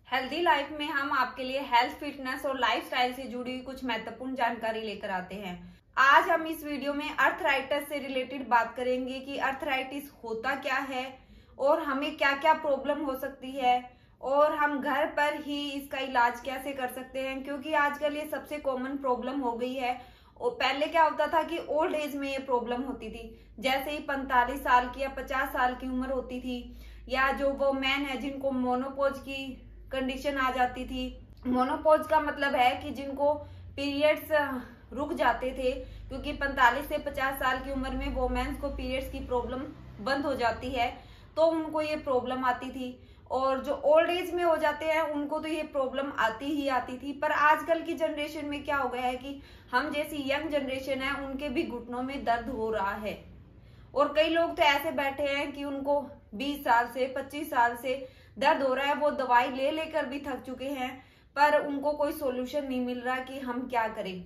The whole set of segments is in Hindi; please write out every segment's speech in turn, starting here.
हेल्दी लाइफ में हम आपके लिए हेल्थ, फिटनेस और लाइफस्टाइल से जुड़ी हुई कुछ महत्वपूर्ण जानकारी लेकर आते हैं। आज हम इस वीडियो में अर्थराइटिस से रिलेटेड बात करेंगे कि अर्थराइटिस होता क्या है और हमें क्या क्या प्रॉब्लम हो सकती है और हम घर पर ही इसका इलाज कैसे कर सकते हैं, क्योंकि आजकल ये सबसे कॉमन प्रॉब्लम हो गई है। और पहले क्या होता था कि ओल्ड एज में ये प्रॉब्लम होती थी, जैसे ही 45 साल की या 50 साल की उम्र होती थी, या जो वो मैन है जिनको मोनोपोज की कंडीशन आ जाती थी। मोनोपोज का मतलब है कि जिनको पीरियड्स रुक जाते थे, क्योंकि 45 से 50 साल की उम्र में वोमेन्स को पीरियड्स की प्रॉब्लम बंद हो जाती है, तो उनको ये प्रॉब्लम आती थी। और जो ओल्ड एज में हो जाते हैं उनको तो ये प्रॉब्लम आती ही आती थी। पर आजकल की जनरेशन में क्या हो गया है कि हम जैसी यंग जनरेशन है उनके भी घुटनों में दर्द हो रहा है। और कई लोग तो ऐसे बैठे हैं कि उनको 20 साल से 25 साल से दर्द हो रहा है, वो दवाई ले लेकर भी थक चुके हैं, पर उनको कोई सोल्यूशन नहीं मिल रहा कि हम क्या करें।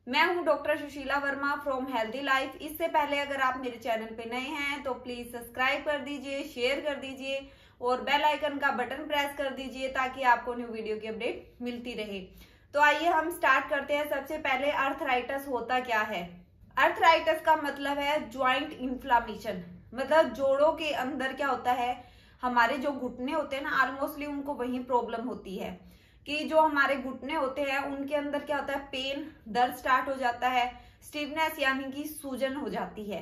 मैं हूं doctor Sushila Verma from healthy life. इससे पहले अगर आप मेरे चैनल पे नए हैं तो प्लीज सब्सक्राइब कर दीजिए, शेयर कर दीजिए और बेल आइकन का बटन प्रेस कर दीजिए ताकि आपको न्यू वीडियो की अपडेट मिलती रहे। तो आइए हम स्टार्ट करते हैं। सबसे पहले अर्थराइटिस होता क्या है। अर्थराइटिस का मतलब है ज्वाइंट इन्फ्लामेशन। मतलब जोड़ों के अंदर क्या होता है, हमारे जो घुटने होते हैं ना, ऑलमोस्टली उनको वही प्रॉब्लम होती है कि जो हमारे घुटने होते हैं उनके अंदर क्या होता है, पेन, दर्द स्टार्ट हो जाता है, स्टिफनेस यानी कि सूजन हो जाती है।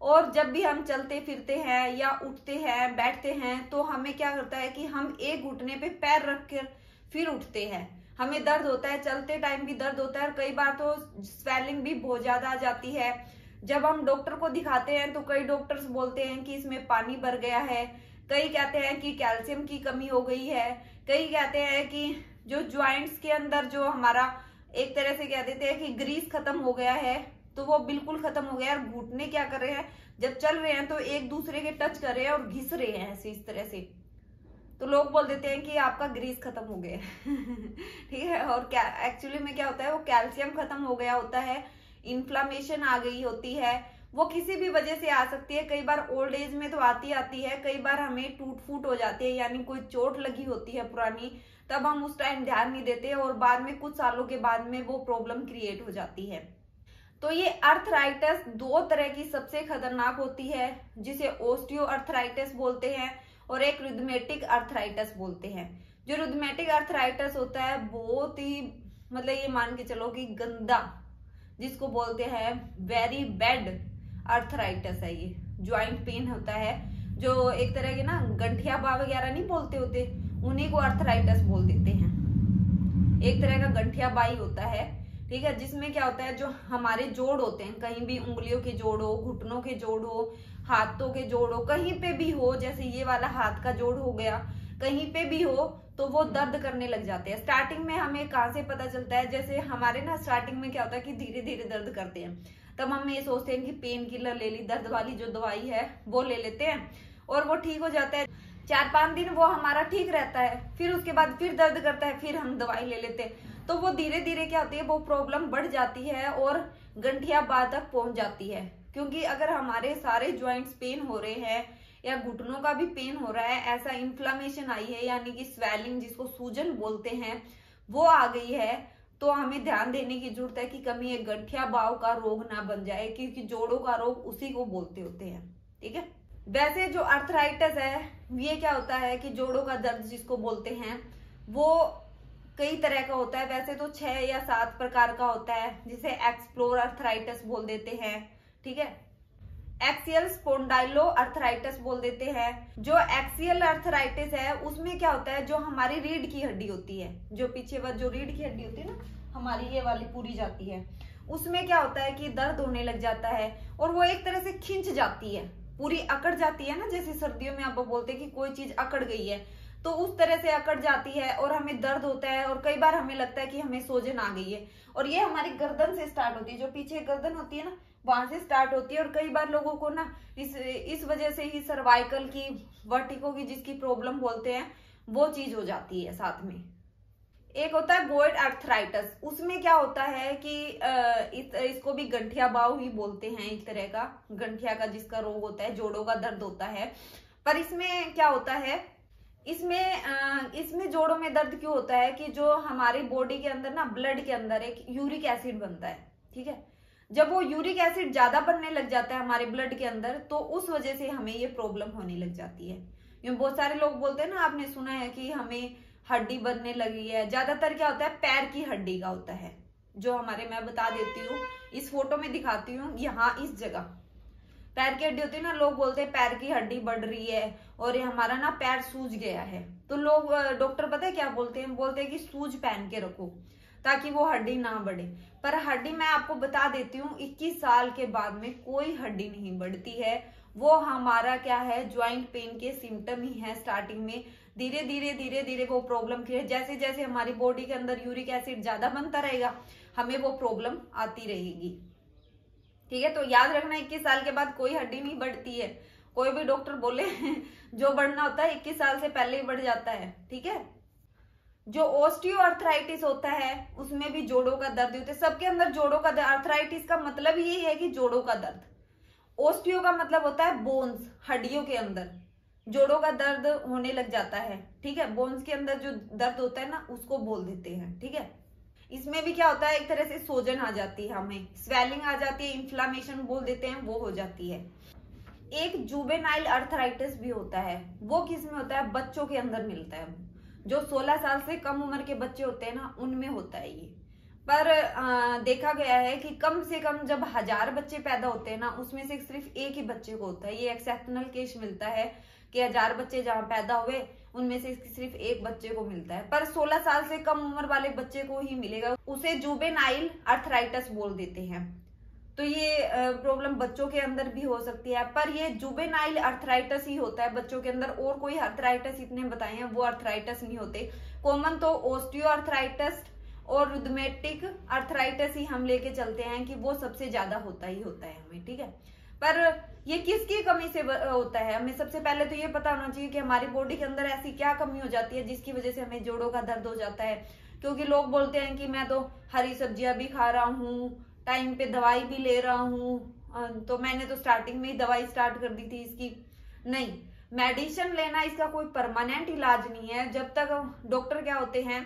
और जब भी हम चलते फिरते हैं या उठते हैं, बैठते हैं, तो हमें क्या करता है कि हम एक घुटने पे पैर रख कर फिर उठते हैं, हमें दर्द होता है, चलते टाइम भी दर्द होता है और कई बार तो स्वेलिंग भी बहुत ज्यादा आ जाती है। जब हम डॉक्टर को दिखाते हैं तो कई डॉक्टर्स बोलते हैं कि इसमें पानी भर गया है, कई कहते हैं कि कैल्शियम की कमी हो गई है, कई कहते हैं कि जो ज्वाइंट्स के अंदर जो हमारा एक तरह से कह देते हैं कि ग्रीस खत्म हो गया है, तो वो बिल्कुल खत्म हो गया। और घुटने क्या कर रहे हैं, जब चल रहे हैं तो एक दूसरे के टच कर रहे हैं और घिस रहे हैं ऐसे, इस तरह से, तो लोग बोल देते हैं कि आपका ग्रीस खत्म हो गया ठीक है। और क्या एक्चुअली में क्या होता है, वो कैल्शियम खत्म हो गया होता है, इन्फ्लामेशन आ गई होती है। वो किसी भी वजह से आ सकती है, कई बार ओल्ड एज में तो आती है, कई बार हमें टूट फूट हो जाती है, यानी कोई चोट लगी होती है पुरानी, तब हम उस टाइम ध्यान नहीं देते और बाद में कुछ सालों के बाद में वो प्रॉब्लम क्रिएट हो जाती है। तो ये अर्थराइटिस दो तरह की सबसे खतरनाक होती है, जिसे ओस्टियो अर्थराइटिस बोलते हैं और एक रिदमेटिक अर्थराइटिस बोलते हैं। जो रिदमेटिक अर्थराइटिस होता है बहुत ही, मतलब ये मान के चलो कि गंदा, जिसको बोलते हैं वेरी बैड अर्थराइटिस है। ये ज्वाइंट पेन होता है, जो एक तरह के ना गंठिया बा वगैरह नहीं बोलते होते, उन्हीं को अर्थराइटिस बोल देते हैं। एक तरह का गंठिया बाई होता है, ठीक है, जिसमें क्या होता है, जो हमारे जोड़ होते हैं, कहीं भी उंगलियों के जोड़ हो, घुटनों के जोड़ हो, हाथों के जोड़ हो, कहीं पे भी हो, जैसे ये वाला हाथ का जोड़ हो गया, कहीं पे भी हो तो वो दर्द करने लग जाते हैं। स्टार्टिंग में हमें कहाँ से पता चलता है, जैसे हमारे ना स्टार्टिंग में क्या होता है कि धीरे धीरे दर्द करते हैं, तब हम ये सोचते हैं कि पेन किलर ले ली, दर्द वाली जो दवाई है वो ले लेते हैं और वो ठीक हो जाता है। 4-5 दिन वो हमारा ठीक रहता है, फिर उसके बाद फिर दर्द करता है, फिर हम दवाई ले लेते हैं। तो वो धीरे धीरे क्या होती है, वो प्रॉब्लम बढ़ जाती है और गंठिया बा तक पहुंच जाती है। क्योंकि अगर हमारे सारे ज्वाइंट्स पेन हो रहे हैं या घुटनों का भी पेन हो रहा है, ऐसा इन्फ्लामेशन आई है, यानी कि स्वेलिंग जिसको सूजन बोलते हैं, वो आ गई है, तो हमें ध्यान देने की जरूरत है कि कभी ये गंठिया बाव का रोग ना बन जाए, क्योंकि जोड़ों का रोग उसी को बोलते होते हैं, ठीक है। वैसे जो अर्थराइटिस है ये क्या होता है कि जोड़ों का दर्द जिसको बोलते हैं, वो कई तरह का होता है। वैसे तो 6 या 7 प्रकार का होता है, जिसे एक्सप्लोर अर्थराइटिस बोल देते हैं, ठीक है। एक्सियल स्पोंडाइलो अर्थराइटिस बोल देते हैं। जो एक्सियल अर्थराइटिस है उसमें क्या होता है, जो हमारी रीढ़ की हड्डी होती है, जो पीछे वाली जो रीढ़ की हड्डी होती है ना हमारी, ये वाली पूरी जाती है, उसमें क्या होता है कि दर्द होने लग जाता है और वो एक तरह से खिंच जाती है, पूरी अकड़ जाती है ना, जैसे सर्दियों में आप बोलते हैं कि कोई चीज अकड़ गई है, तो उस तरह से अकड़ जाती है और हमें दर्द होता है और कई बार हमें लगता है कि हमें सोजन आ गई है। और ये हमारी गर्दन से स्टार्ट होती है, जो पीछे गर्दन होती है ना, वहां से स्टार्ट होती है। और कई बार लोगों को ना इस वजह से ही सर्वाइकल की, वर्टिको की, जिसकी प्रॉब्लम बोलते हैं, वो चीज हो जाती है साथ में। एक होता है गोइड अर्थराइटिस, उसमें क्या होता है कि इसको भी गंठिया बाव ही बोलते हैं, एक तरह का गंठिया का जिसका रोग होता है, जोड़ों का दर्द होता है। पर इसमें क्या होता है इसमें जोड़ों में दर्द क्यों होता है कि जो हमारी बॉडी के अंदर ना ब्लड के अंदर एक यूरिक एसिड बनता है, ठीक है। जब वो यूरिक एसिड ज्यादा बनने लग जाता है हमारे ब्लड के अंदर, तो उस वजह से हमें ये प्रॉब्लम होने लग जाती है। बहुत सारे लोग बोलते हैं ना, आपने सुना है कि हमें हड्डी बनने लगी है। ज्यादातर क्या होता है, पैर की हड्डी का होता है, जो हमारे, मैं बता देती हूँ, इस फोटो में दिखाती हूँ, यहाँ इस जगह पैर की हड्डी होती है ना। लोग बोलते हैं पैर की हड्डी बढ़ रही है और ये हमारा ना पैर सूज गया है, तो लोग, डॉक्टर पता है क्या बोलते हैं, बोलते हैं कि सूज पहन के रखो ताकि वो हड्डी ना बढ़े। पर हड्डी, मैं आपको बता देती हूँ, 21 साल के बाद में कोई हड्डी नहीं बढ़ती है। वो हमारा क्या है, ज्वाइंट पेन के सिम्टम ही है स्टार्टिंग में। धीरे धीरे वो प्रॉब्लम क्रिएट, जैसे जैसे हमारी बॉडी के अंदर यूरिक एसिड ज्यादा बनता रहेगा, हमें वो प्रॉब्लम आती रहेगी, ठीक है। तो याद रखना, 21 साल के बाद कोई हड्डी नहीं बढ़ती है। कोई भी डॉक्टर बोले जो बढ़ना होता है 21 साल से पहले ही बढ़ जाता है, ठीक है। जो ऑस्टियोआर्थराइटिस होता है उसमें भी जोड़ों का दर्द होता है। सबके अंदर जोड़ों का दर्द, आर्थराइटिस का मतलब यही है कि जोड़ों का दर्द। ऑस्टियो का मतलब होता है बोन्स, हड्डियों के अंदर जोड़ों का दर्द होने लग जाता है, ठीक है। बोन्स के अंदर जो दर्द होता है ना, उसको बोल देते हैं, ठीक है। इसमें भी क्या होता है, एक तरह से सोजन आ जाती है, हमें स्वेलिंग आ जाती है, इन्फ्लामेशन बोल देते हैं, वो हो जाती है। एक जुवेनाइल अर्थराइटिस भी होता है। वो किस में होता है, बच्चों के अंदर मिलता है। जो 16 साल से कम उम्र के बच्चे होते हैं ना, उनमें होता है ये। पर देखा गया है कि कम से कम जब 1000 बच्चे पैदा होते हैं ना, उसमें से सिर्फ एक ही बच्चे को होता है। ये एक्सेप्शनल केस मिलता है कि 1000 बच्चे जहां पैदा हुए, उनमें से सिर्फ एक बच्चे को मिलता है। पर 16 साल से कम उम्र वाले बच्चे को ही मिलेगा, उसे जुवेनाइल अर्थराइटिस बोल देते हैं। तो ये प्रॉब्लम बच्चों के अंदर भी हो सकती है, पर ये जुवेनाइल अर्थराइटिस ही होता है बच्चों के अंदर। और कोई अर्थराइटिस इतने बताए हैं, वो अर्थराइटिस नहीं होते। कॉमन तो ऑस्टियोआर्थराइटिस और रुमेटिक अर्थराइटिस ही हम लेके चलते हैं कि वो सबसे ज्यादा होता ही होता है हमें, ठीक है। पर ये किसकी कमी से होता है, हमें सबसे पहले तो ये पता होना चाहिए कि हमारी बॉडी के अंदर ऐसी क्या कमी हो जाती है जिसकी वजह से हमें जोड़ों का दर्द हो जाता है। क्योंकि लोग बोलते हैं कि मैं तो हरी सब्जियां भी खा रहा हूँ, टाइम पे दवाई भी ले रहा हूँ, तो मैंने तो स्टार्टिंग में ही दवाई स्टार्ट कर दी थी इसकी। नहीं, मेडिसिन लेना इसका कोई परमानेंट इलाज नहीं है। जब तक डॉक्टर क्या होते हैं,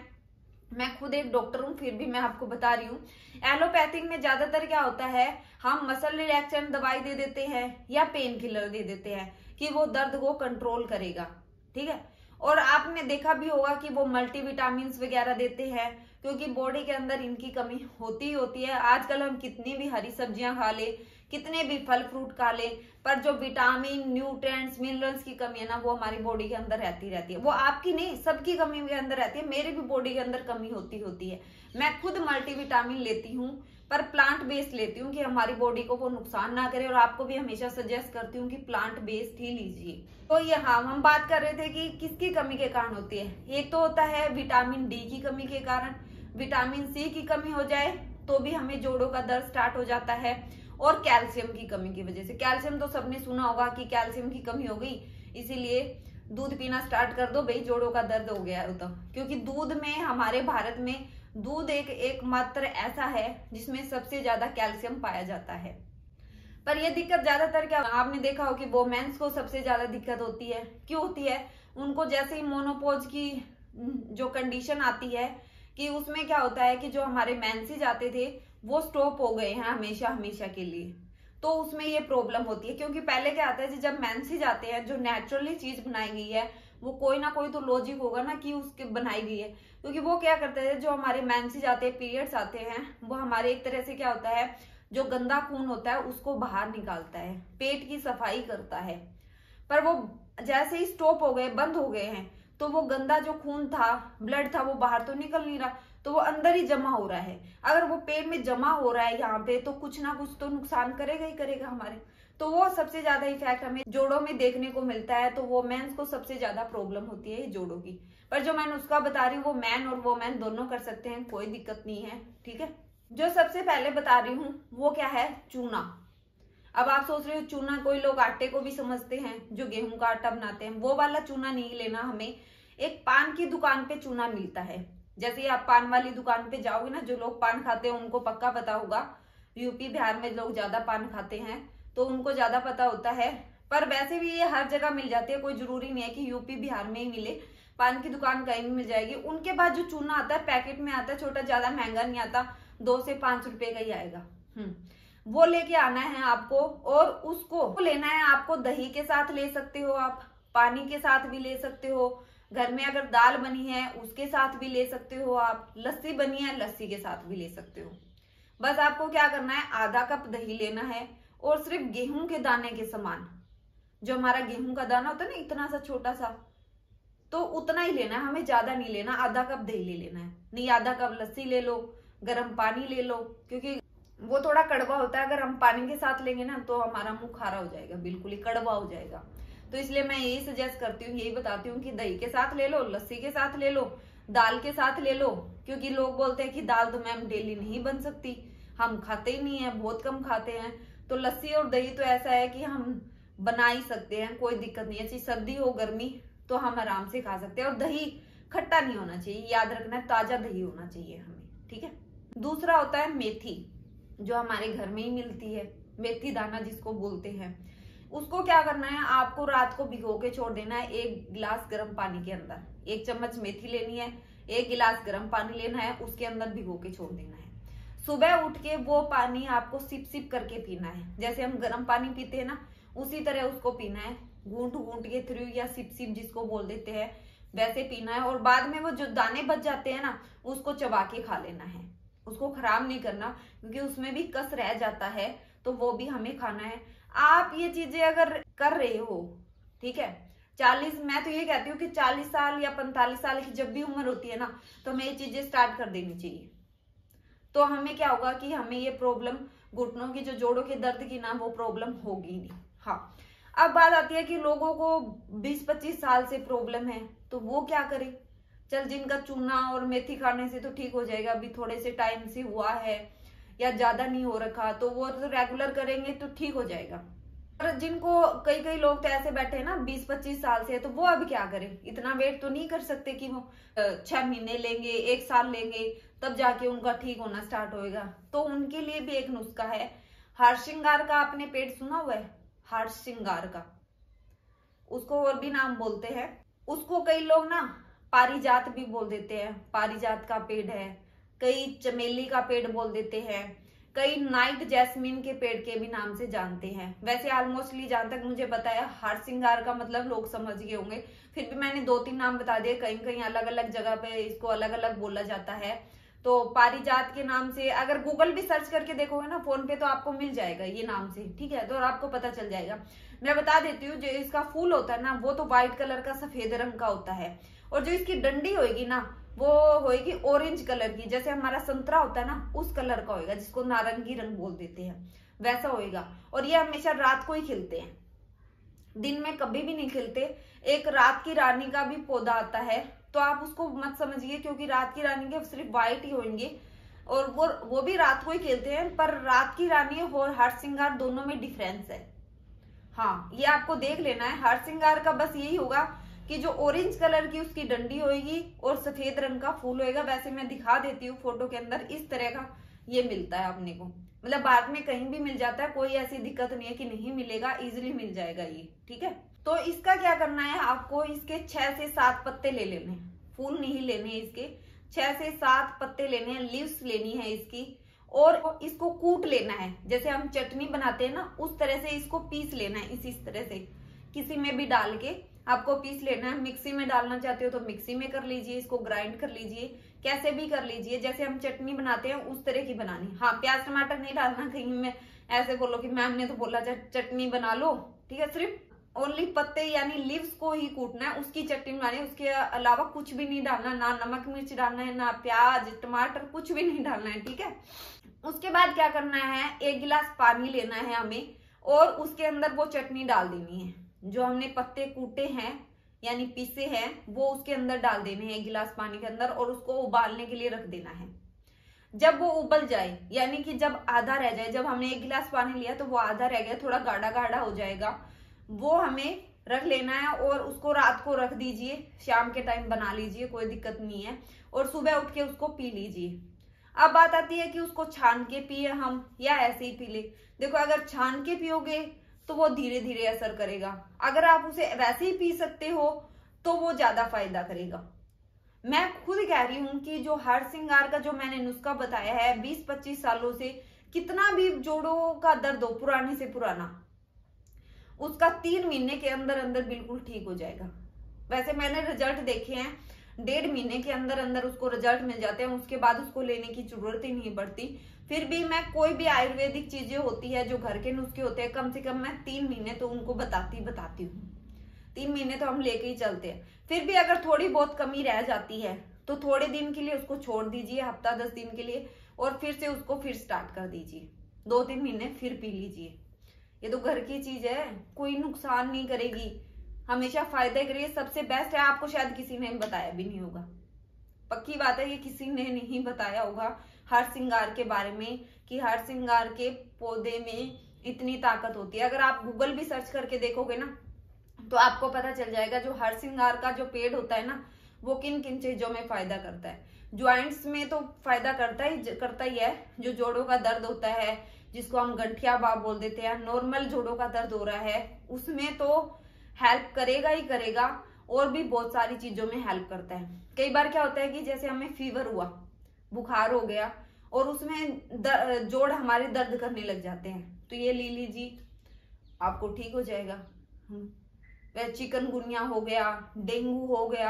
मैं खुद एक डॉक्टर हूँ फिर भी मैं आपको बता रही हूँ, एलोपैथिक में ज्यादातर क्या होता है, हम मसल रिलैक्सेंट दवाई दे देते हैं या पेन किलर दे देते हैं कि वो दर्द को कंट्रोल करेगा, ठीक है। और आपने देखा भी होगा कि वो मल्टीविटामिन वगैरह देते हैं, क्योंकि बॉडी के अंदर इनकी कमी होती ही होती है। आजकल हम कितनी भी हरी सब्जियां खा ले, कितने भी फल फ्रूट खा ले, पर जो विटामिन, न्यूट्रिएंट्स, मिनरल्स की कमी है ना, वो हमारी बॉडी के अंदर रहती रहती है। वो आपकी नहीं, सबकी कमी के अंदर रहती है। मेरी भी बॉडी के अंदर कमी होती है। मैं खुद मल्टीविटामिन लेती हूँ, पर प्लांट बेस्ड लेती हूँ कि हमारी बॉडी को वो नुकसान ना करे। और आपको भी हमेशा सजेस्ट करती हूँ कि प्लांट बेस्ड ही लीजिए। तो ये हाँ, हम बात कर रहे थे कि किसकी कमी के कारण होती है। एक तो होता है विटामिन डी की कमी के कारण, विटामिन सी की कमी हो जाए तो भी हमें जोड़ों का दर्द स्टार्ट हो जाता है, और कैल्शियम की कमी की वजह से। कैल्शियम तो सबने सुना होगा कि कैल्शियम की कमी हो गई, इसीलिए दूध पीना स्टार्ट कर दो भाई, जोड़ों का दर्द हो गया तो। क्योंकि दूध में, हमारे भारत में दूध एकमात्र ऐसा है जिसमें सबसे ज्यादा कैल्शियम पाया जाता है। पर यह दिक्कत ज्यादातर क्या, आपने देखा हो कि वोमेन्स को सबसे ज्यादा दिक्कत होती है। क्यों होती है, उनको जैसे ही मोनोपोज की जो कंडीशन आती है कि उसमें क्या होता है कि जो हमारे मेंसेस आते थे वो स्टॉप हो गए हैं हमेशा के लिए, तो उसमें ये प्रॉब्लम होती है। क्योंकि पहले क्या आता है, जब मेंसेस आते हैं, जो नेचुरली चीज बनाई गई है, वो कोई ना कोई तो लॉजिक होगा ना कि उसके बनाई गई है। क्योंकि वो क्या करते हैं, जो हमारे मेंसेस आते हैं, पीरियड्स आते हैं, वो हमारे एक तरह से क्या होता है, जो गंदा खून होता है उसको बाहर निकालता है, पेट की सफाई करता है। पर वो जैसे ही स्टॉप हो गए, बंद हो गए हैं, तो वो गंदा जो खून था, ब्लड था, वो बाहर तो निकल नहीं रहा, तो वो अंदर ही जमा हो रहा है। अगर वो पेट में जमा हो रहा है यहाँ पे, तो कुछ ना कुछ तो नुकसान करेगा ही करेगा हमारे। तो वो सबसे ज्यादा इफेक्ट हमें जोड़ों में देखने को मिलता है। तो वो मेंस को सबसे ज्यादा प्रॉब्लम होती है जोड़ों की। पर जो मैं नुस्खा बता रही हूँ वो मैन और वोमेन दोनों कर सकते हैं, कोई दिक्कत नहीं है, ठीक है। जो सबसे पहले बता रही हूँ वो क्या है, चूना। अब आप सोच रहे हो चूना, कोई लोग आटे को भी समझते हैं, जो गेहूं का आटा बनाते हैं, वो वाला चूना नहीं लेना हमें। एक पान की दुकान पे चूना मिलता है। जैसे ही आप पान वाली दुकान पे जाओगे ना, जो लोग पान खाते हैं उनको पक्का पता होगा, यूपी बिहार में लोग ज्यादा पान खाते हैं तो उनको ज्यादा पता होता है। पर वैसे भी ये हर जगह मिल जाती है, कोई जरूरी नहीं है कि यूपी बिहार में ही मिले, पान की दुकान कहीं भी मिल जाएगी। उनके बाद जो चूना आता है पैकेट में आता है छोटा, ज्यादा महंगा नहीं आता, 2 से 5 रुपए का ही आएगा। वो लेके आना है आपको, और उसको लेना है आपको दही के साथ ले सकते हो आप, पानी के साथ भी ले सकते हो, घर में अगर दाल बनी है उसके साथ भी ले सकते हो आप, लस्सी बनी है लस्सी के साथ भी ले सकते हो। बस आपको क्या करना है, आधा कप दही लेना है और सिर्फ गेहूं के दाने के समान, जो हमारा गेहूं का दाना होता है ना इतना सा छोटा सा, तो उतना ही लेना है, हमें ज्यादा नहीं लेना। आधा कप दही ले लेना है, नहीं आधा कप लस्सी ले लो, गर्म पानी ले लो, क्योंकि वो थोड़ा कड़वा होता है, अगर हम पानी के साथ लेंगे ना तो हमारा मुंह खारा हो जाएगा, बिल्कुल ही कड़वा हो जाएगा। तो इसलिए मैं यही सजेस्ट करती हूँ, यही बताती हूँ कि दही के साथ ले लो, लस्सी के साथ ले लो, दाल के साथ ले लो, क्योंकि लोग बोलते हैं कि दाल तो मैम डेली नहीं बन सकती, हम खाते ही नहीं है, बहुत कम खाते हैं। तो लस्सी और दही तो ऐसा है कि हम बना ही सकते हैं, कोई दिक्कत नहीं है, चाहे सर्दी हो गर्मी तो हम आराम से खा सकते हैं। और दही खट्टा नहीं होना चाहिए, याद रखना है, ताजा दही होना चाहिए हमें, ठीक है। दूसरा होता है मेथी, जो हमारे घर में ही मिलती है, मेथी दाना जिसको बोलते हैं। उसको क्या करना है, आपको रात को भिगो के छोड़ देना है 1 गिलास गर्म पानी के अंदर। 1 चम्मच मेथी लेनी है, 1 गिलास गर्म पानी लेना है, उसके अंदर भिगो के छोड़ देना है। सुबह उठ के वो पानी आपको सिप सिप करके पीना है, जैसे हम गर्म पानी पीते हैं ना उसी तरह उसको पीना है, घूंट घूंट के थ्रू, या सिप सिप जिसको बोल देते हैं वैसे पीना है। और बाद में वो जो दाने बच जाते हैं ना उसको चबा के खा लेना है, उसको खराब नहीं करना, क्योंकि उसमें भी कस रह जाता है, तो वो भी हमें खाना है। आप ये चीजें अगर कर रहे हो, ठीक है, 40, मैं तो ये कहती हूँ कि 40 साल या 45 साल की जब भी उम्र होती है ना तो हमें ये चीजें स्टार्ट कर देनी चाहिए। तो हमें क्या होगा कि हमें ये प्रॉब्लम घुटनों की, जो जोड़ों के दर्द की ना, वो प्रॉब्लम होगी नहीं। हाँ, अब बात आती है कि लोगों को 20-25 साल से प्रॉब्लम है, तो वो क्या करें। चल, जिनका चूना और मेथी खाने से तो ठीक हो जाएगा, अभी थोड़े से टाइम से हुआ है या ज्यादा नहीं हो रखा, तो वो तो रेगुलर करेंगे तो ठीक हो जाएगा। और जिनको कई लोग तो ऐसे बैठे हैं ना 20-25 साल से, तो वो अब क्या करें, इतना वेट तो नहीं कर सकते कि वो 6 महीने लेंगे, 1 साल लेंगे, तब जाके उनका ठीक होना स्टार्ट होएगा। तो उनके लिए भी एक नुस्खा है, हरसिंगार का। आपने पेड़ सुना हुआ है, हरसिंगार का, उसको और भी नाम बोलते हैं। उसको कई लोग ना पारिजात भी बोल देते हैं, पारिजात का पेड़ है, कई चमेली का पेड़ बोल देते हैं, कई नाइट जैस्मिन के पेड़ के भी नाम से जानते हैं। वैसे ऑलमोस्टली जहां तक मुझे पता है हरसिंगार का मतलब लोग समझ गए होंगे, फिर भी मैंने 2-3 नाम बता दिए, कहीं कहीं अलग अलग जगह पे इसको अलग अलग बोला जाता है। तो पारिजात के नाम से अगर गूगल भी सर्च करके देखोगे ना फोन पे, तो आपको मिल जाएगा ये नाम से, ठीक है, तो आपको पता चल जाएगा। मैं बता देती हूँ, जो इसका फूल होता है ना वो तो व्हाइट कलर का सफेद रंग का होता है, और जो इसकी डंडी होगी ना वो होएगी ऑरेंज कलर की, जैसे हमारा संतरा होता है ना उस कलर का होएगा, जिसको नारंगी रंग बोल देते हैं, वैसा होएगा। और ये हमेशा रात को ही खिलते हैं, दिन में कभी भी नहीं खिलते। एक रात की रानी का भी पौधा आता है, तो आप उसको मत समझिए, क्योंकि रात की रानी के सिर्फ व्हाइट ही होंगे और वो भी रात को ही खिलते हैं, पर रात की रानी और हरसिंगार दोनों में डिफरेंस है। हाँ, ये आपको देख लेना है। हरसिंगार का बस यही होगा कि जो ऑरेंज कलर की उसकी डंडी होगी और सफेद रंग का फूल होएगा। वैसे मैं दिखा देती हूँ फोटो के अंदर, इस तरह का ये मिलता है अपने को, मतलब भारत में कहीं भी मिल जाता है, कोई ऐसी दिक्कत नहीं है कि नहीं मिलेगा, इजिली मिल जाएगा ये, ठीक है। तो इसका क्या करना है, आपको इसके 6 से 7 पत्ते ले लेने हैं, फूल नहीं लेने इसके, 6 से 7 पत्ते लेने हैं, लीव्स लेनी है इसकी, और इसको कूट लेना है, जैसे हम चटनी बनाते हैं ना उस तरह से इसको पीस लेना है। इसी तरह से किसी में भी डाल के आपको पीस लेना है। मिक्सी में डालना चाहते हो तो मिक्सी में कर लीजिए, इसको ग्राइंड कर लीजिए, कैसे भी कर लीजिए, जैसे हम चटनी बनाते हैं उस तरह की बनानी। हाँ, प्याज टमाटर नहीं डालना, कहीं में ऐसे बोलो कि मैम ने तो बोला चटनी बना लो, ठीक है। सिर्फ ओनली पत्ते यानी लीव्स को ही कूटना है, उसकी चटनी बनानी है, उसके अलावा कुछ भी नहीं डालना, ना नमक मिर्च डालना है, ना प्याज टमाटर, कुछ भी नहीं डालना है, ठीक है। उसके बाद क्या करना है, 1 गिलास पानी लेना है हमें, और उसके अंदर वो चटनी डाल देनी है, जो हमने पत्ते कूटे हैं यानी पीसे हैं वो उसके अंदर डाल देने हैं 1 गिलास पानी के अंदर, और उसको उबालने के लिए रख देना है। जब वो उबल जाए, यानी कि जब आधा रह जाए, जब हमने 1 गिलास पानी लिया तो वो आधा रह गया, थोड़ा गाढ़ा गाढ़ा हो जाएगा, वो हमें रख लेना है, और उसको रात को रख दीजिए, शाम के टाइम बना लीजिए, कोई दिक्कत नहीं है, और सुबह उठ के उसको पी लीजिए। अब बात आती है कि उसको छान के पिए हम या ऐसे ही पी ले। देखो, अगर छान के पियोगे तो वो धीरे धीरे असर करेगा। अगर आप उसे वैसे ही पी सकते हो तो वो ज्यादा फायदा करेगा। मैं खुद कह रही हूं कि जो हर श्रृंगार का जो मैंने नुस्खा बताया है 20-25 सालों से, कितना भी जोड़ों का दर्द हो पुराने से पुराना, उसका 3 महीने के अंदर अंदर बिल्कुल ठीक हो जाएगा। वैसे मैंने रिजल्ट देखे हैं, 1.5 महीने के अंदर अंदर उसको रिजल्ट मिल जाते हैं, उसके बाद उसको लेने की जरूरत ही नहीं पड़ती। फिर भी मैं कोई भी आयुर्वेदिक चीजें होती है, जो घर के नुस्खे होते हैं, कम से कम मैं 3 महीने तो उनको बताती हूँ। 3 महीने तो हम लेके ही चलते हैं। फिर भी अगर थोड़ी बहुत कमी रह जाती है तो थोड़े दिन के लिए उसको छोड़ दीजिए, हफ्ता 10 दिन के लिए, और फिर से उसको फिर स्टार्ट कर दीजिए। 2-3 महीने फिर पी लीजिए। ये तो घर की चीज है, कोई नुकसान नहीं करेगी, हमेशा फायदा करेगी, सबसे बेस्ट है। आपको शायद किसी ने बताया भी नहीं होगा, पक्की बात है, ये किसी ने नहीं बताया होगा हर श्रृंगार के बारे में, कि हर श्रृंगार के पौधे में इतनी ताकत होती है। अगर आप गूगल भी सर्च करके देखोगे ना तो आपको पता चल जाएगा जो हर श्रृंगार का जो पेड़ होता है ना, वो किन किन चीजों में फायदा करता है। ज्वाइंट्स में तो फायदा करता ही है। जो जोड़ों का दर्द होता है, जिसको हम गठिया बात बोल देते हैं, नॉर्मल जोड़ों का दर्द हो रहा है, उसमें तो हेल्प करेगा ही करेगा, और भी बहुत सारी चीजों में हेल्प करता है। कई बार क्या होता है कि जैसे हमें फीवर हुआ, बुखार हो गया, और उसमें जोड़ हमारे दर्द करने लग जाते हैं, तो ये ले लीजिए, आपको ठीक हो जाएगा। चिकनगुनिया हो गया, डेंगू हो गया,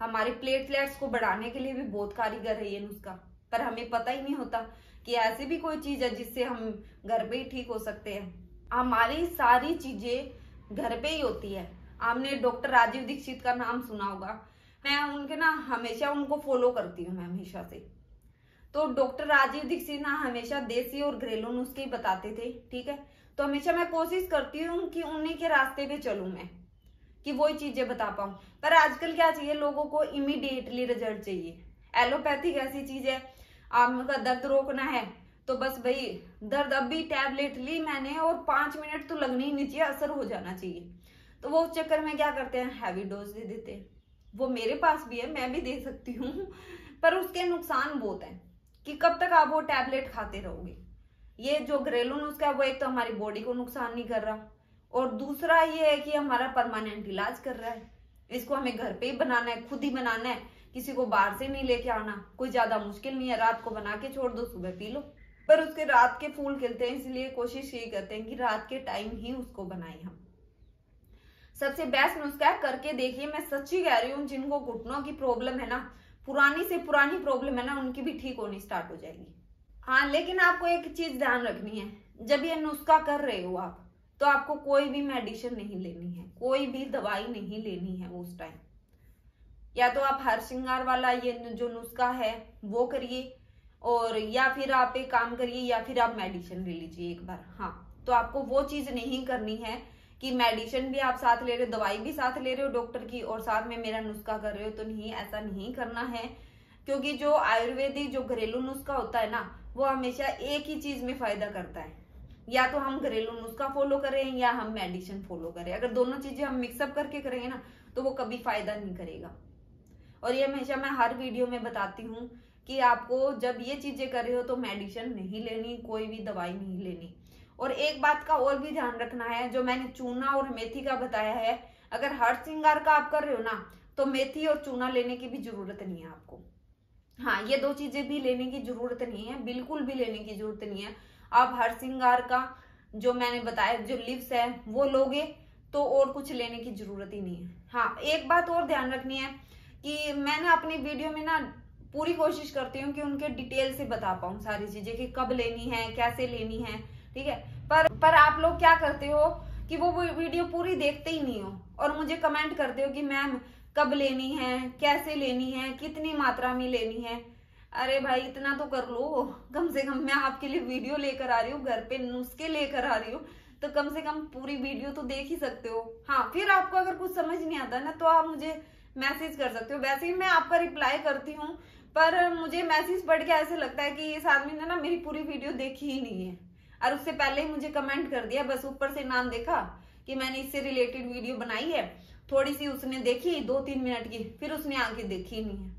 हमारे प्लेटलेट्स को बढ़ाने के लिए भी बहुत कारीगर है ये नुस्खा। पर हमें पता ही नहीं होता कि ऐसी भी कोई चीज है जिससे हम घर पे ही ठीक हो सकते हैं। हमारी सारी चीजें घर पे ही होती है। आपने डॉक्टर राजीव दीक्षित का नाम सुना होगा, मैं उनके ना हमेशा उनको फॉलो करती हूँ, मैं हमेशा से। तो डॉक्टर राजीव दीक्षित ना हमेशा देसी और घरेलू नुस्खे बताते थे, ठीक है। तो हमेशा मैं कोशिश करती हूँ कि उन्हीं के रास्ते पे चलूं मैं, कि वही चीजें बता पाऊं। पर आजकल क्या चाहिए लोगों को, इमीडिएटली रिजल्ट चाहिए। एलोपैथिक ऐसी चीज है, आपका दर्द रोकना है तो बस भाई दर्द अभी टैबलेट ली मैंने और 5 मिनट तो लगने ही नहीं चाहिए, असर हो जाना चाहिए। तो वो उस चक्कर में क्या करते हैं, हैवी डोज दे देते हैं। वो मेरे पास भी है, मैं भी दे सकती हूँ, पर उसके नुकसान बहुत है कि कब तक आप वो टैबलेट खाते रहोगे। ये जो घरेलू नुस्खा है वो एक तो हमारी बॉडी को नुकसान नहीं कर रहा, और दूसरा ये है कि हमारा परमानेंट इलाज कर रहा है। इसको हमें घर पे ही बनाना है, खुद ही बनाना है, किसी को बाहर से नहीं लेके आना। कोई ज्यादा मुश्किल नहीं है, रात को बना के छोड़ दो, सुबह पी लो। पर उसके रात के फूल खिलते हैं, इसलिए कोशिश यही करते हैं कि रात के टाइम ही उसको बनाए हम। सबसे बेस्ट नुस्खा है, करके देखिए। मैं सच्ची कह रही हूँ, जिनको घुटनों की प्रॉब्लम है ना, पुरानी से पुरानी प्रॉब्लम है ना, उनकी भी ठीक होनी स्टार्ट हो जाएगी। हाँ, लेकिन आपको एक चीज ध्यान रखनी है, जब ये नुस्खा कर रहे हो आप, तो आपको कोई भी मेडिसिन नहीं लेनी है, कोई भी दवाई नहीं लेनी है उस टाइम। या तो आप हर श्रृंगार वाला ये जो नुस्खा है वो करिए, और या फिर आप एक काम करिए, या फिर आप मेडिसिन ले लीजिए एक बार। हाँ, तो आपको वो चीज नहीं करनी है कि मेडिसिन भी आप साथ ले रहे हो, दवाई भी साथ ले रहे हो डॉक्टर की, और साथ में मेरा नुस्खा कर रहे हो। तो नहीं, ऐसा नहीं करना है, क्योंकि जो आयुर्वेदिक जो घरेलू नुस्खा होता है ना, वो हमेशा एक ही चीज में फायदा करता है। या तो हम घरेलू नुस्खा फॉलो करें या हम मेडिसिन फॉलो करें। अगर दोनों चीजें हम मिक्सअप करके करेंगे ना, तो वो कभी फायदा नहीं करेगा। और ये हमेशा मैं हर वीडियो में बताती हूँ कि आपको जब ये चीजें कर रहे हो तो मेडिसिन नहीं लेनी, कोई भी दवाई नहीं लेनी। और एक बात का और भी ध्यान रखना है, जो मैंने चूना और मेथी का बताया है, अगर हर श्रृंगार का आप कर रहे हो ना, तो मेथी और चूना लेने की भी जरूरत नहीं है आपको। हाँ, ये 2 चीजें भी लेने की जरूरत नहीं है, बिल्कुल भी लेने की जरूरत नहीं है। आप हर श्रृंगार का जो मैंने बताया, जो लिव्स है वो लोगे तो और कुछ लेने की जरूरत ही नहीं है। हाँ, एक बात और ध्यान रखनी है कि मैंने अपनी वीडियो में ना पूरी कोशिश करती हूँ कि उनके डिटेल से बता पाऊँ सारी चीजें, कि कब लेनी है, कैसे लेनी है, ठीक है। पर आप लोग क्या करते हो कि वो वीडियो पूरी देखते ही नहीं हो, और मुझे कमेंट करते हो कि मैम कब लेनी है, कैसे लेनी है, कितनी मात्रा में लेनी है। अरे भाई, इतना तो कर लो, कम से कम मैं आपके लिए वीडियो लेकर आ रही हूँ, घर पे नुस्खे लेकर आ रही हूँ, तो कम से कम पूरी वीडियो तो देख ही सकते हो। हाँ, फिर आपको अगर कुछ समझ नहीं आता ना, तो आप मुझे मैसेज कर सकते हो। वैसे ही मैं आपका रिप्लाई करती हूँ, पर मुझे मैसेज पढ़ के ऐसे लगता है कि इस आदमी ने ना मेरी पूरी वीडियो देखी ही नहीं है, और उससे पहले ही मुझे कमेंट कर दिया, बस ऊपर से नाम देखा कि मैंने इससे रिलेटेड वीडियो बनाई है, थोड़ी सी उसने देखी 2-3 मिनट की, फिर उसने आगे देखी ही नहीं है।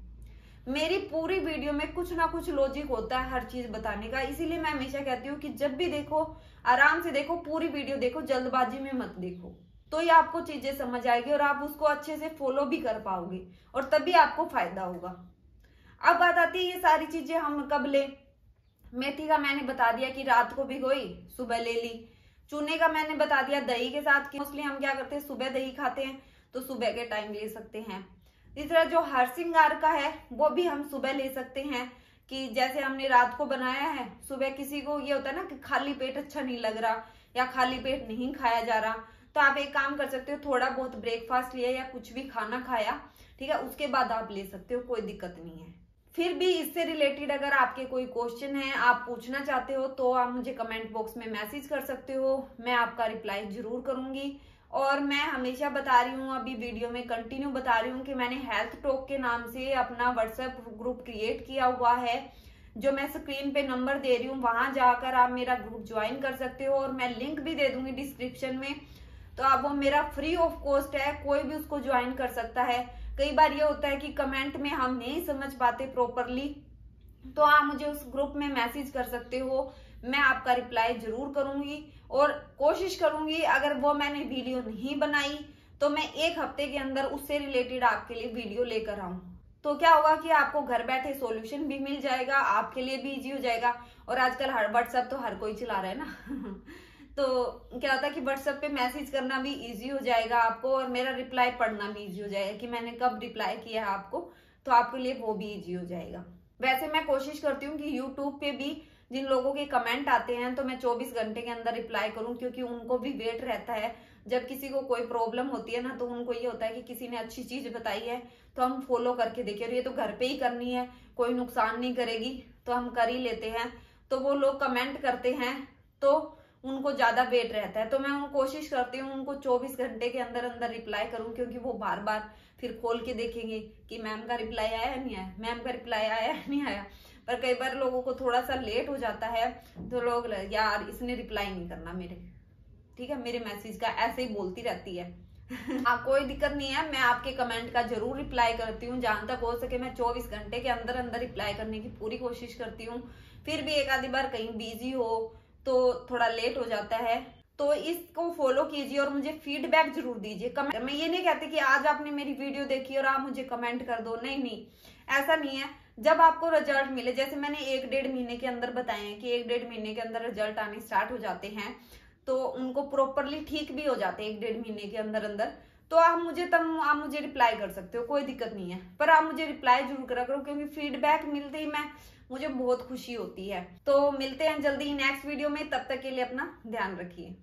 मेरी पूरी वीडियो में कुछ ना कुछ लॉजिक होता है हर चीज बताने का, इसीलिए मैं हमेशा कहती हूँ कि जब भी देखो आराम से देखो, पूरी वीडियो देखो, जल्दबाजी में मत देखो, तो ये आपको चीजें समझ आएगी और आप उसको अच्छे से फॉलो भी कर पाओगे और तभी आपको फायदा होगा। अब बात आती है ये सारी चीजें हम कब ले। मेथी का मैंने बता दिया कि रात को भिगोई, सुबह ले ली। चूने का मैंने बता दिया दही के साथ, मोस्टली हम क्या करते हैं सुबह दही खाते हैं, तो सुबह के टाइम ले सकते हैं। तीसरा जो हरसिंगार का है वो भी हम सुबह ले सकते हैं, कि जैसे हमने रात को बनाया है, सुबह किसी को ये होता है ना कि खाली पेट अच्छा नहीं लग रहा या खाली पेट नहीं खाया जा रहा, तो आप एक काम कर सकते हो, थोड़ा बहुत ब्रेकफास्ट लिया या कुछ भी खाना खाया, ठीक है, उसके बाद आप ले सकते हो, कोई दिक्कत नहीं है। फिर भी इससे रिलेटेड अगर आपके कोई क्वेश्चन है, आप पूछना चाहते हो, तो आप मुझे कमेंट बॉक्स में मैसेज कर सकते हो, मैं आपका रिप्लाई जरूर करूंगी। और मैं हमेशा बता रही हूँ, अभी वीडियो में कंटिन्यू बता रही हूँ कि मैंने हेल्थ टॉक के नाम से अपना व्हाट्सएप ग्रुप क्रिएट किया हुआ है, जो मैं स्क्रीन पे नंबर दे रही हूँ, वहां जाकर आप मेरा ग्रुप ज्वाइन कर सकते हो और मैं लिंक भी दे दूंगी डिस्क्रिप्शन में। तो आप वो मेरा फ्री ऑफ कॉस्ट है, कोई भी उसको ज्वाइन कर सकता है। कई बार ये होता है कि कमेंट में हम नहीं समझ पाते प्रॉपरली, तो आप मुझे उस ग्रुप में मैसेज कर सकते हो, मैं आपका रिप्लाई जरूर करूंगी और कोशिश करूंगी अगर वो मैंने वीडियो नहीं बनाई तो मैं 1 हफ्ते के अंदर उससे रिलेटेड आपके लिए वीडियो लेकर आऊं। तो क्या होगा कि आपको घर बैठे सॉल्यूशन भी मिल जाएगा, आपके लिए भी इजी हो जाएगा। और आजकल हर व्हाट्सएप तो हर कोई चला रहा है ना तो क्या होता है कि व्हाट्सएप पे मैसेज करना भी इजी हो जाएगा आपको और मेरा रिप्लाई पढ़ना भी इजी हो जाएगा कि मैंने कब रिप्लाई किया है आपको, तो आपके लिए वो भी इजी हो जाएगा। वैसे मैं कोशिश करती हूँ कि यूट्यूब पे भी जिन लोगों के कमेंट आते हैं तो मैं 24 घंटे के अंदर रिप्लाई करूं, क्योंकि उनको भी वेट रहता है। जब किसी को कोई प्रॉब्लम होती है ना, तो उनको ये होता है कि किसी ने अच्छी चीज बताई है तो हम फॉलो करके देखें, और ये तो घर पे ही करनी है, कोई नुकसान नहीं करेगी, तो हम कर ही लेते हैं। तो वो लोग कमेंट करते हैं तो उनको ज्यादा वेट रहता है, तो मैं कोशिश करती हूँ उनको 24 घंटे के अंदर अंदर रिप्लाई करूं, क्योंकि वो बार बार फिर खोल के देखेंगे कि मैम का रिप्लाई आया नहीं आया, मैम का रिप्लाई आया नहीं आया। पर कई बार लोगों को थोड़ा सा लेट हो जाता है, तो लोग यार इसने रिप्लाई नहीं करना मेरे, ठीक है, मेरे मैसेज का, ऐसे ही बोलती रहती है हाँ कोई दिक्कत नहीं है, मैं आपके कमेंट का जरूर रिप्लाई करती हूँ, जहां तक हो सके मैं 24 घंटे के अंदर अंदर रिप्लाई करने की पूरी कोशिश करती हूँ। फिर भी एक आधी बार कहीं बिजी हो तो थोड़ा लेट हो जाता है, तो इसको फॉलो कीजिए और मुझे फीडबैक जरूर दीजिए। कमेंट, मैं ये नहीं कहती कि आज आपने मेरी वीडियो देखी और आप मुझे कमेंट कर दो, नहीं, ऐसा नहीं है। जब आपको रिजल्ट मिले, जैसे मैंने 1-1.5 महीने के अंदर बताए हैं कि 1-1.5 महीने के अंदर रिजल्ट आने स्टार्ट हो जाते हैं, तो उनको प्रॉपरली ठीक भी हो जाते हैं 1-1.5 महीने के अंदर अंदर, तो आप मुझे रिप्लाई कर सकते हो, कोई दिक्कत नहीं है। पर आप मुझे रिप्लाई जरूर करा करो, क्योंकि फीडबैक मिलते ही मुझे बहुत खुशी होती है। तो मिलते हैं जल्दी नेक्स्ट वीडियो में, तब तक के लिए अपना ध्यान रखिए।